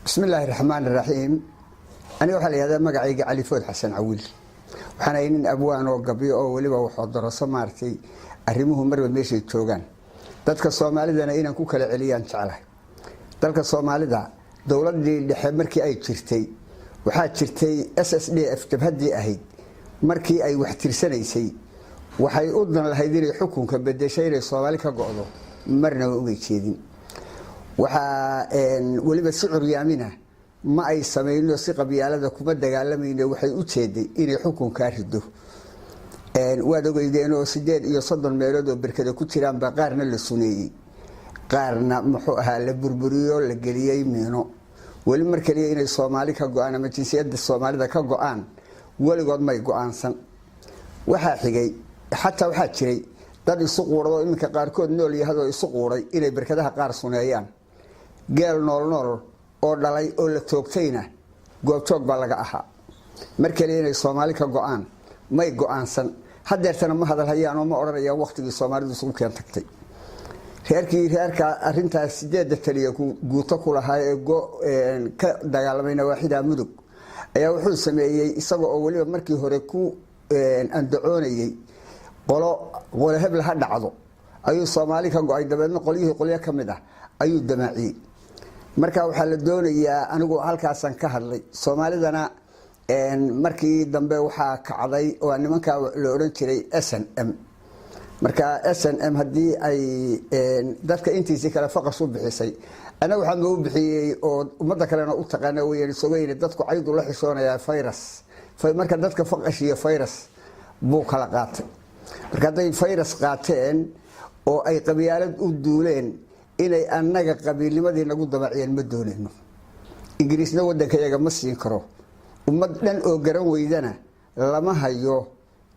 بسم الله الرحمن الرحيم. أنا وحلي هذا مقعي علي فود حسن عويل وحنا إن أبوان وقبي أو ولي وحضر صمارتي أرموه مرة ماشي توجان تلك الصومالي ده أنا إن كوكل عليان تعالى تلك الصومالي ده دولة اللي حمركي أي تشتي وحاد تشتي SSDF تبهدي أهيد مركي أي وحتر سنة يسي وحيقضنا الهيدين حكم كبدي شيء الصومالي كقعده مرنا ويجيدين waliba si curyaamina ma ay sameeyno si qabyaalada kuma dagaalamayno waxay u jeeday inay xukunka rido waad ogeydeen oo 38 meelood oo barkada ku jiraan ba qaarna la suneeyay qaarna muxuu ahaa la burburiyo la galiyay miino wali markale inay Soomaali ka go'aan ama jinsiyadda Soomaalida ka go'aan waligood may go'aansan waxa xigay xataa waxa jiray dad isu quuray iminka qaarkood nool yahay isu quuray inay barkadaha qaar suneeyaan geel nool oo dhalay oo la toogtayna goobtoog baa laga ahaa markale inay Soomaali ka go'aan may go'aansan hadeertana ma hadal hayaan oo ma oranayaan waqtigii Soomaalidu isugu keentay reerka arintaas 8 taliya ku guuto ku lahaa ee ka dagaalamayna waaxida mudug ayaa wuxuu sameeyay isagoo oo waliba markii hore ku andacoonayay qolo hebel ha dhacdo ayuu Soomaali ka go'ay dabeedna qolyo kamid ah ayuu damaaciyay marka waxa la doonayaa anigu halkaasan ka hadlay Soomaalidana markii dambe waxa kacday oo nimanka la oran jiray SNM marka SNM hadii ay dadka intiisa kala faqas u bixisay ana waxa ma u bixiyay oo umada kalena u taqaana weeyeen soogeeyay dadku caydu la xishoonaya virus marka dadka faqashiya virus buu kala qaatay marka day virus qaateen oo ay qabyaalad u duuleen inay annaga qabiilnimadii nagu dabaciyeen ma doonayno ingiriisna wadankayaga ma siin karo ummad dhan oo garan weydana lama hayo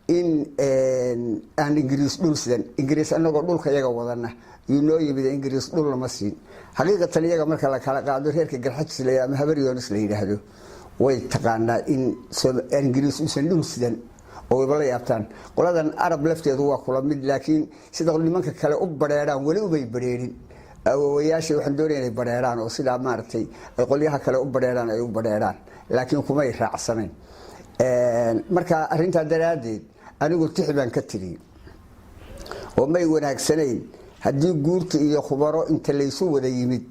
in aan ingiriis dhul sidan ingiriis annagoo dhulkayaga wadana inoo yimid ingiriis dhul lama siin xaqiiqatan iyaga marka la kala qaado reerka garxajisla ama habariyoonis la yiraahdo way taqaanaa in ingiriis uusan dhul sidan oo wala yaabtaan qoladan arab lafteedu waa kula mid laakiin sida nimanka kale u bareeraan wali u bay bareerin awooyaasha waxaan doonaynay bareeraan oo sida maartay ay qolyaha kale u bareeraan laakiin kuma ay raacsaneen marka arinta daraadeed anigu tixbaan ka tiri oo may wanaagsaneyn hadii guurta iyo khubaro inta la isu wada yimid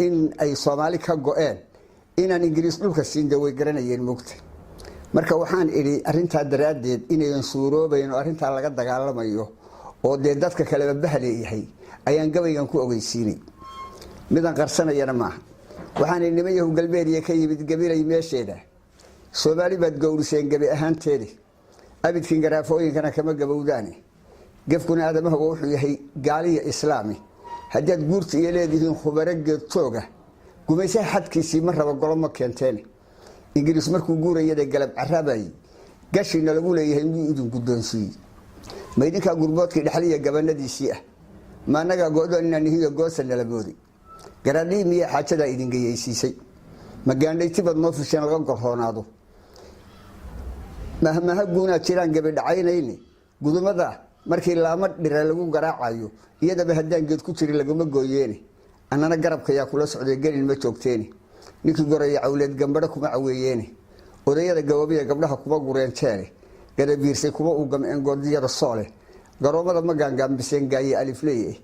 in ay Soomaali ka go'een inaan ingiriis dhulka siin way garanayeen moogta marka waxaan iri arinta daraadeed inay suuroobayno arinta laga dagaalamayo oo dadka kale bahaleeyahay ayaan gabaygan ku ogeysiinay midan qarsanayana ma waxaan nimayahu galbeeriye ka yimid gabiilay meesheeda Soomaali bad gowriseen gabi ahaanteeda abidkin garaafooyinkana kama gabowdaani gafkuna aadamaha wuxuu yahay gaaliya islaami hadii guurta iyo leedihiin khubaro geedtooga gumaysa xadkiisii ma raba golo ma keenteen ingiriis markuu guurayay galab carabay gashina lagu leeyahay inuu idin gudoonsiiyay maydinka gurboodkii dhaxliya gabanadiisii ah maanaga go'doon inaan hiyo goosan la boodi garadii miya xaajada idin geeysiisay magaandhay tibad noo fishan laga gorhoonaado mahmaha guuna jiraan gabi dhacaynayni gudumada markii laama dhira lagu garaacayo iyadaba hadaan geed ku jiri laguma gooyeene annana garabka yaa kula socday galin ma joogteeni ninkii goray awleed gambadha kuma caweeyeene odayada gawabiya gabdhaha kuma gureen jeele gadabiirsay kuma uu gameen goodiyada soole garoomada ma gaangaambiseen gaaye alifleey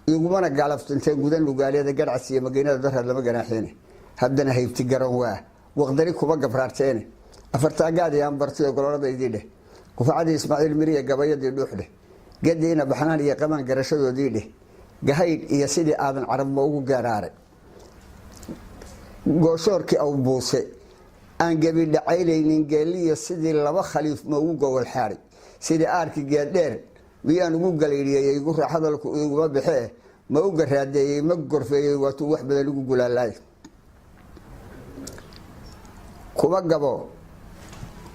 igumana gaalaftinteen gudan lugaaleeda gadcasiya mageenada darad lama ganaaxeene haddana haybti garan waa waqdari kuma gabraarteene afartaagaadi aan bartiyo gololada idii kufacadi Ismaaciil Miriye gabayadii dhuuxde gadiina baxnaan iyo qaman garashadoodii dheh gahayd iyo sidii aadan carab ma ugu gaaraaray gooshoorkii aw buuse aan gabi dhacaynaynin geeliyo sidii laba khaliif ma ugu gobol xaaray sidii aarki geedheer miyaan ugu galeeyay igu raaxadalku iguma bixee ma u garaadeeyay ma gorfeeyay waatu wax badan ugu gulaalaay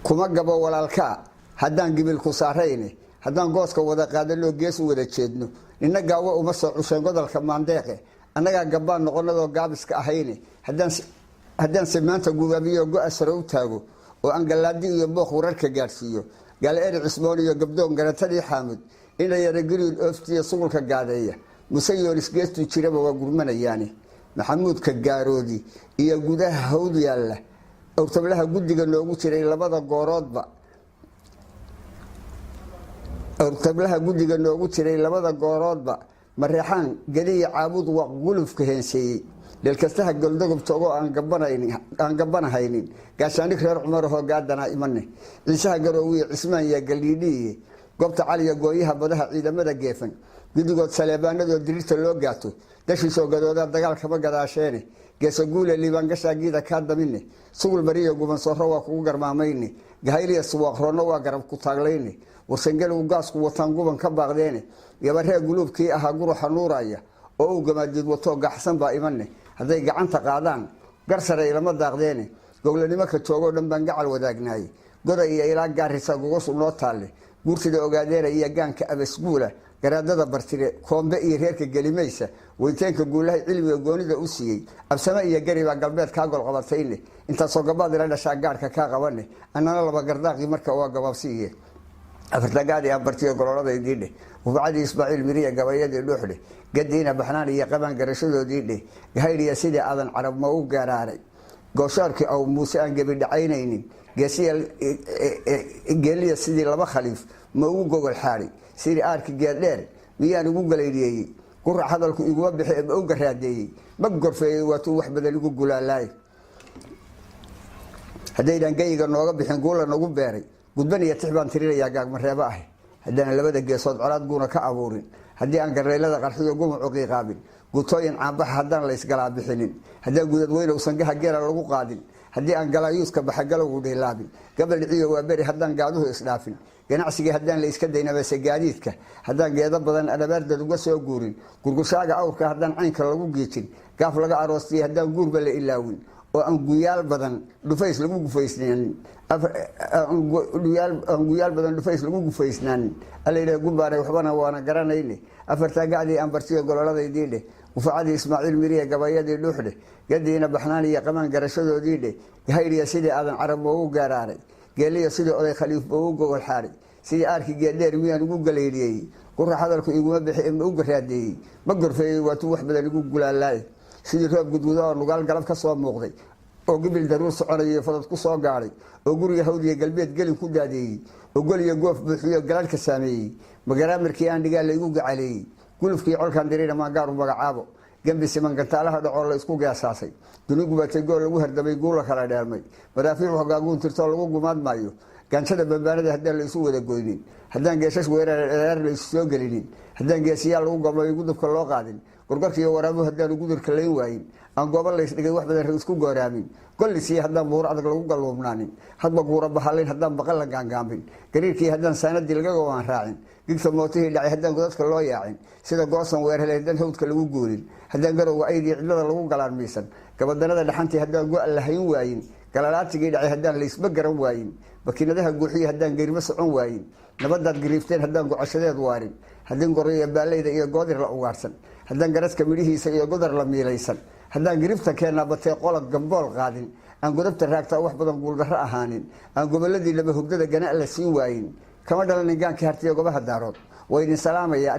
kuma gabo walaalka haddaan gibil ku saarayne haddaan gooska wada qaadano gees wada jeedno inaga uma soo cuseen godolka maandeeqe annaga gabaan noqonado gaabiska ahayne haddaan samaanta gubaabiyo go'a sare u taago oo aan galaadi iyo booq wararka gaarsiiyo galeer Cismaan iyo gabdoon garatadii xaamid inay yara gariid ooftiya suulka gaadeeya musayoonis geestu jiraba waa gurmanayaani maxamuud ka gaaroodi iyo gudaha hawd yaalla awrtablaha guddiga noogu jiray labada gooroodba awrtablaha guddiga noogu jiray labada gooroodba mareexaan gadiya caabud waa gulufka heenseeyey dalkastaha goldogob togo aan gabanahaynin gaashaanig reer cumar oo gaadana imane ciisaha garoowiye cismaan ya galiidhiye goobta caliya gooyaha badaha ciidamada geefan guddigood saleebaanadoo dirirta loo gaato dashiisoo gadooda dagaal kama gadaasheene geesa guule liibaan gashaa giida kaa damine sugul bariya gubansooro waa kugu garmaamayne gahayliya suwaaqroonno waa garab ku taaglayne warsangeligu gaasku wataan guban ka baaqdeene yabaree guluubkii ahaa guruxa nuuraya oo uu gamaadiid wato gaxsan baa imane hadday gacanta qaadaan garsare ilama daaqdeene gowlanimo ka joogoo dhan baan gacal wadaagnaayey goda iyo ilaa gaarisa gugusu noo taalle guurtida ogaadeena iyo gaanka abasguula garaadada bartire koombe iyo reerka gelimaysa weyteenka guulaha cilmiga goonida u siiyey absame iyo garibaa galbeed kaa golqabatayne intaasoo gabaad ila dhashaa gaarhka kaa qabane annana laba gardaaqii marka waa gabaabsiiye afartagaadii aan bartiyo gololadaydii dheh wufacadii ismaaciil miriya gabayadii dhuuxdhe gadiina baxnaan iyo qabaan garashadoodii dheh gahayriya sidii aadan carab ma u gaaraaray gooshaarkii aw muuse aan gebi dhacaynaynin geeliya sidii laba khaliif ma ugu gogol xaadi sidii aarki geeddheer miyaan igu galaydhiyeeyey qurac hadalku iguma bixi ma u garaadeeyey ma gorfeeyey waatuu wax badan igu gulaalaay haddaydan gayiga nooga bixin guula nagu beeray gudban iyo tix baan tirinayaa gaagmareebo ah haddana labada geesood colaad guuna ka abuurin haddii aan gareylada qarxiyo gumucu qiiqaabin gutooyin caanbaxa haddaan laysgalaa bixinin haddaan gudadweynow sangaha geela lagu qaadin haddii aan galaayuuska baxa galowgu dhiilaabin gabal dhiciyo waa beri haddaan gaaduhu isdhaafin ganacsigii haddaan la iska daynabase gaadiidka haddaan geedo badan anabaardad uga soo guurin gurgushaaga awrka haddaan caynka lagu giijin gaaf laga aroostiyey haddaan guurba la ilaawin oo aan guyaal badan dhufays lagu gufaysnaanin allayidhah gumbaanay waxbana waana garanayne afartaa gacdii aan bartiyo gololadaydii dheh wufacadii ismaaciil miriya gabayadii dhuuxdheh gadiina baxnaan iyo qamaan garashadoodii dheh gahayriya sidii aadan carab moogu gaaraaray geeliya sidii oday khaliif moogu gogol xaaray sidii aarkii geeddheer miyaan igu galaydhiyey qurax hadalku iguma bixi ma u garaadeeyey ma gorfeeyey waatuu wax badan igu gulaalaay sidii roob gudgudo oo nugaal galab ka soo muuqday oo gibil daruur soconayay fadad ku soo gaadhay oo guriga hawdiya galbeed gelin ku daadeeyey oo goliyo goof buuxiyo galadhka saameeyey magaraamirkii aan dhigaa laygu gacaleeyey gulufkii colkaan dirina maangaaru magacaabo gembi siman gantaalaha dhacoo la isku geesaasay duni gubatay gool lagu hardamay guula kala dheermay madaafiic hogaaguun tirtoo lagu gumaad maayo gaanshada bambaanada haddaan la isu wada goynin haddaan geeshash weerar la isu soo gelinin haddaan geesiyaal lagu goblayo gudubka loo qaadin gorgorkiiyo waraabuhu haddaanu gudurka layn waayin aan gooba laysdhigay wax badan ra isku gooraamin gollisii haddaan buuro adag lagu galluubnaanin hadba guura bahalayn haddaan baqal la gaangaambin gariirkii haddaan saanadii laga gobaan raacin gigta mootihii dhacay haddaan godadka loo yaacin sida goosan weerhelay haddaan hawdka lagu guurin haddaan garowga aydii cidlada lagu galaanmiisan gabadanada dhaxantii haddaan go-an lahayn waayin galalaatigii dhacay haddaan laysba garan waayin bakinadaha guuxiya haddaan gerimo socon waayin nabadaad gariifteen haddaan gocashadeed waarin haddii goriyo baalayda iyo goodir la ugaarsan haddaan garaska midhihiisa iyo godar la miilaysan haddaan girifta keennaa batee qolod gambool qaadin aan godabta raagtaa wax badan guuldarro ahaanin aan gobolladii laba hogdada gana la siin waayin kama dhalanin gaankii hartiyo gobaha daarood waa idin salaamaya.